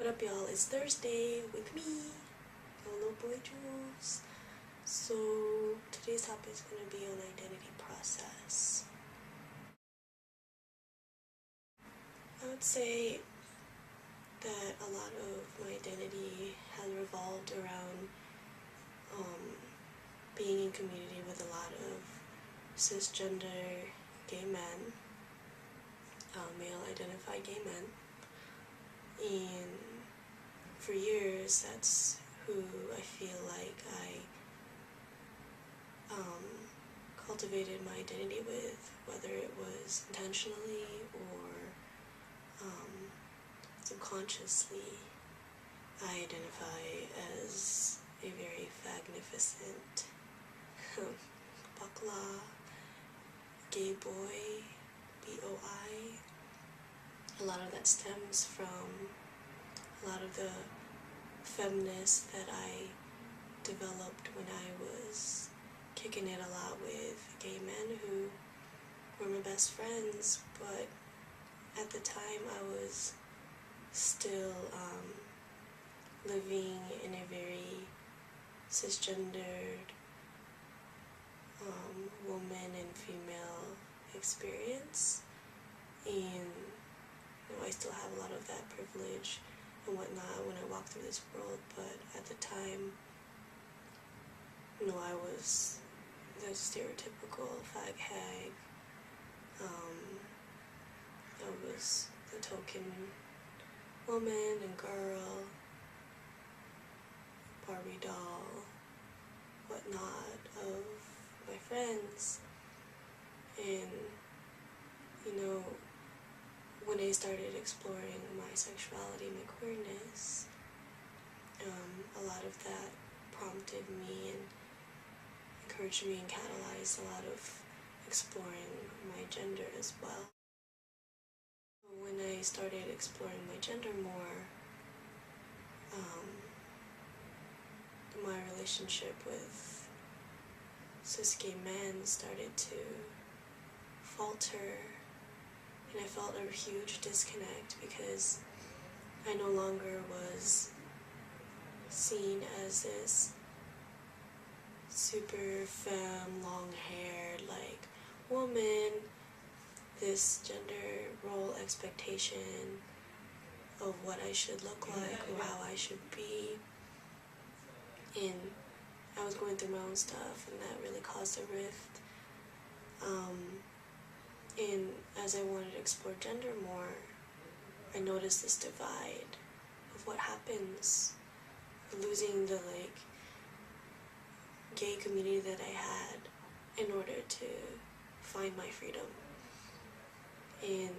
What up, y'all? It's Thursday with me, your little boy Julz. So today's topic is going to be on identity process. I would say that a lot of my identity has revolved around being in community with a lot of cisgender gay men, male identified gay men, and for years that's who I feel like I cultivated my identity with, whether it was intentionally or subconsciously. I identify as a very magnificent bakla, gay boy, BOI. A lot of that stems from a lot of the feminists that I developed when I was kicking it a lot with gay men who were my best friends, but at the time I was still living in a very cisgendered woman and female experience, and I still have a lot of that privilege and whatnot when I walk through this world, but at the time, I was the stereotypical fag hag. I was the token woman and girl, Barbie doll, whatnot of my friends. And when I started exploring my sexuality, my queerness, a lot of that prompted me and encouraged me and catalyzed a lot of exploring my gender as well. When I started exploring my gender more, my relationship with cis gay men started to falter, and I felt a huge disconnect because I no longer was seen as this super femme, long-haired, woman, this gender role expectation of what I should look like or how I should be. And I was going through my own stuff, and that really caused a rift. And as I wanted to explore gender more, I noticed this divide of what happens losing the gay community that I had in order to find my freedom. And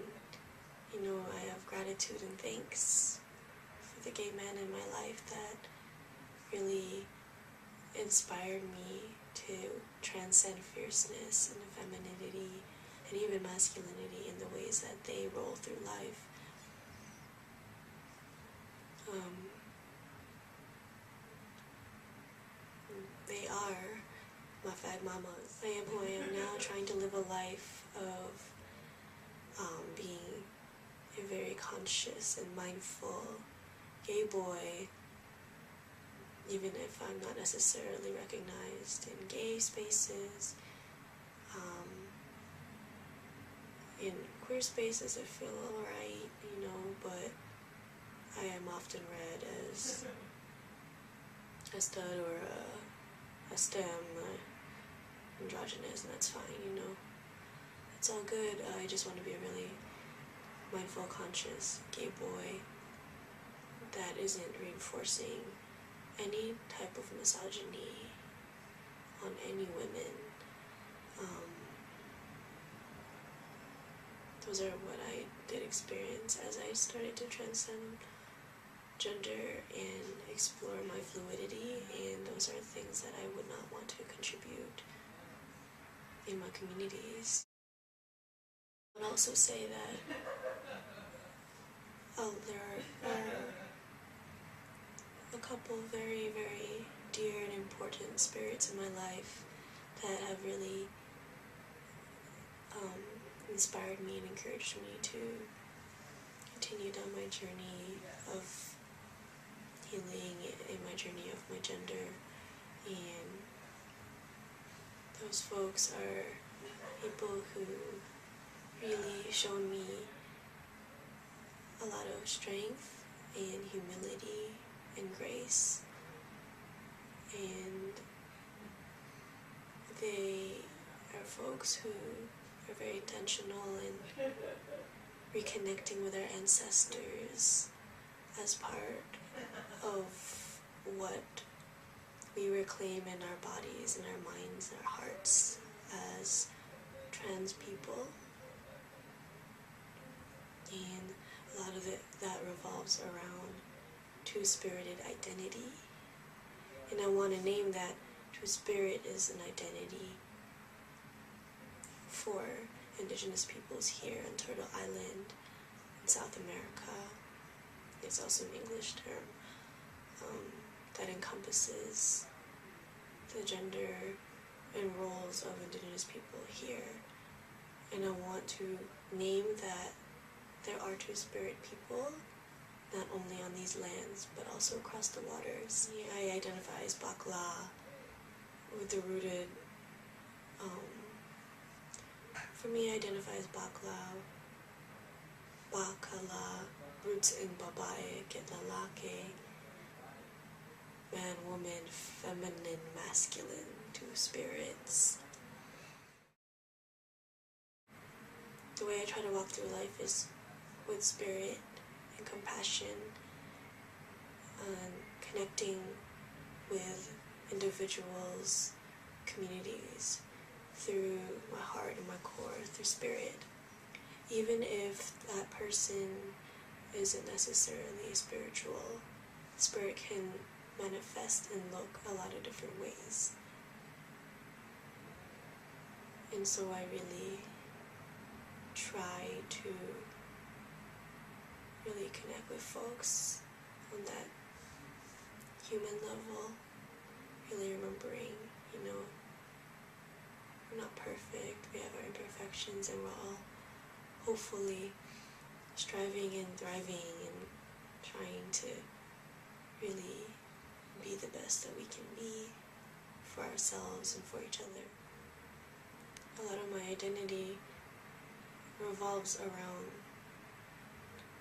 I have gratitude and thanks for the gay men in my life that really inspired me to transcend fierceness and femininity and even masculinity in the ways that they roll through life. They are my fag mamas. I am who I am now, trying to live a life of being a very conscious and mindful gay boy, even if I'm not necessarily recognized in gay spaces. In queer spaces I feel alright, but I am often read as a stud or a STEM, androgynous, and that's fine, It's all good. I just want to be a really mindful, conscious gay boy that isn't reinforcing any type of misogyny on any women. Those are what I did experience as I started to transcend gender and explore my fluidity, and those are things that I would not want to contribute in my communities. I would also say that there are a couple very, very dear and important spirits in my life that have really inspired me and encouraged me to continue down my journey of healing in my journey of my gender, and those folks are people who really shown me a lot of strength and humility and grace, and they are folks who are very intentional in reconnecting with our ancestors as part of what we reclaim in our bodies, in our minds, our hearts as trans people. And a lot of that revolves around two-spirited identity. And I want to name that two-spirit is an identity for Indigenous peoples here on Turtle Island in South America. It's also an English term that encompasses the gender and roles of Indigenous people here. And I want to name that there are two-spirit people, not only on these lands, but also across the waters. I identify as Bakla, with the rooted, for me I identify as Bakla, Bakala, roots in Babae, Getlalake, man, woman, feminine, masculine, two spirits. The way I try to walk through life is with spirit and compassion, and connecting with individuals, communities, through my heart and my core, through spirit. Even if that person isn't necessarily spiritual, spirit can manifest and look a lot of different ways. And so I really try to really connect with folks on that human level, really remembering, we're not perfect, we have our imperfections, and we're all hopefully striving and thriving and trying to really be the best that we can be for ourselves and for each other. A lot of my identity revolves around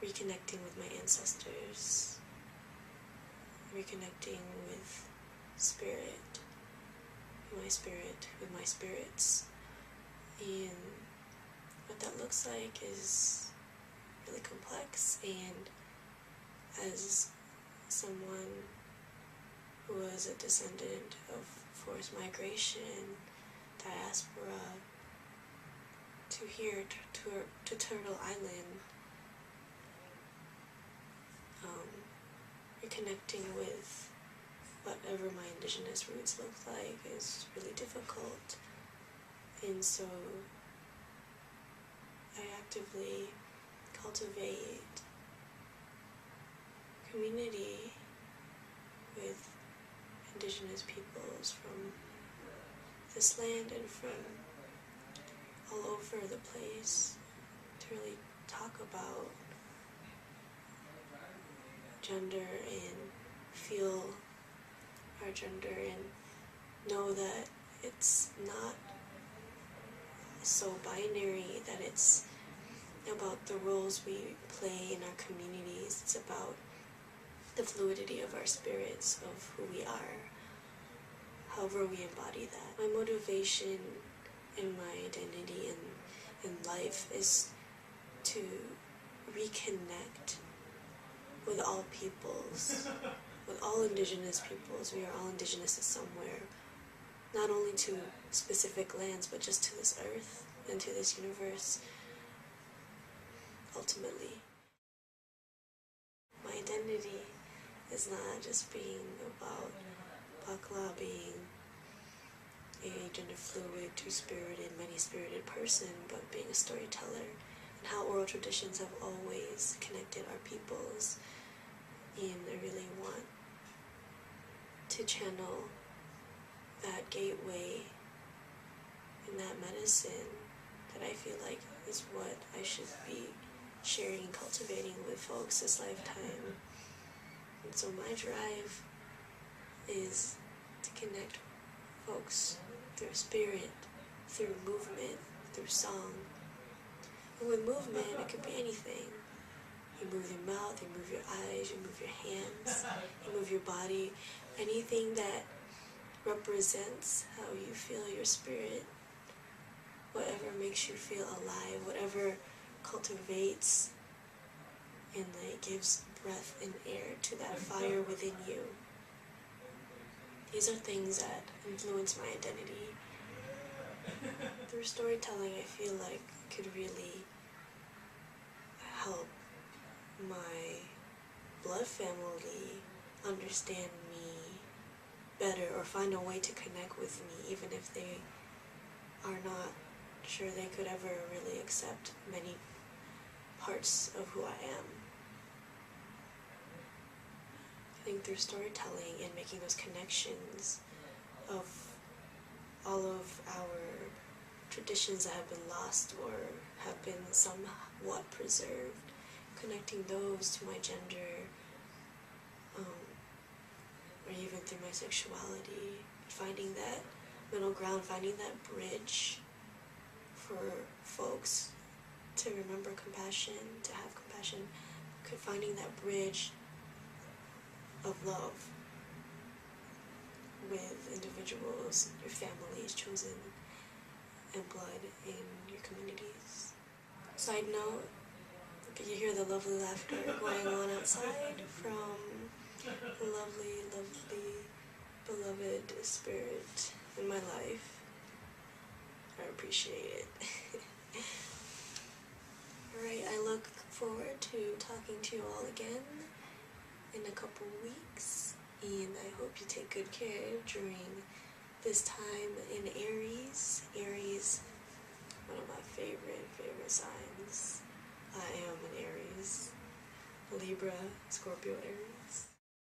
reconnecting with my ancestors, reconnecting with spirit, with my spirits. And what that looks like is really complex, and as someone who was a descendant of forced migration, diaspora, to here, to Turtle Island, reconnecting with whatever my Indigenous roots look like is really difficult. And so I actively cultivate community with Indigenous peoples from this land and from all over the place to really talk about gender and feel our gender and know that it's not so binary, that it's about the roles we play in our communities. It's about the fluidity of our spirits, of who we are, however we embody that. My motivation in my identity and in life is to reconnect with all peoples, with all Indigenous peoples. We are all Indigenous to somewhere, not only to specific lands, but just to this earth and to this universe, ultimately. My identity is not just being about Bakla being a gender fluid, two-spirited, many-spirited person, but being a storyteller, and how oral traditions have always connected our peoples. And I really want to channel that gateway and that medicine that I feel like is what I should be sharing and cultivating with folks this lifetime. And so my drive is to connect folks through spirit, through movement, through song. And with movement, it could be anything. You move your mouth, you move your eyes, you move your hands, you move your body. Anything that represents how you feel your spirit, whatever makes you feel alive, whatever cultivates and gives breath and air to that fire within you. These are things that influence my identity. Through storytelling, I feel like I could really help my blood family understand me better, or find a way to connect with me, even if they are not sure they could ever really accept many parts of who I am. I think through storytelling and making those connections of all of our traditions that have been lost or have been somewhat preserved, connecting those to my gender, or even through my sexuality, finding that middle ground, finding that bridge for folks to remember compassion, to have compassion, finding that bridge of love with individuals, your families, chosen and blood in your communities. Side note, you can hear the lovely laughter going on outside from a lovely, lovely, beloved spirit in my life. I appreciate it. Alright, I look forward to talking to you all again in a couple weeks, and I hope you take good care during this time in Aries. Aries, one of my favorite signs. I am an Aries. Libra, Scorpio, Aries.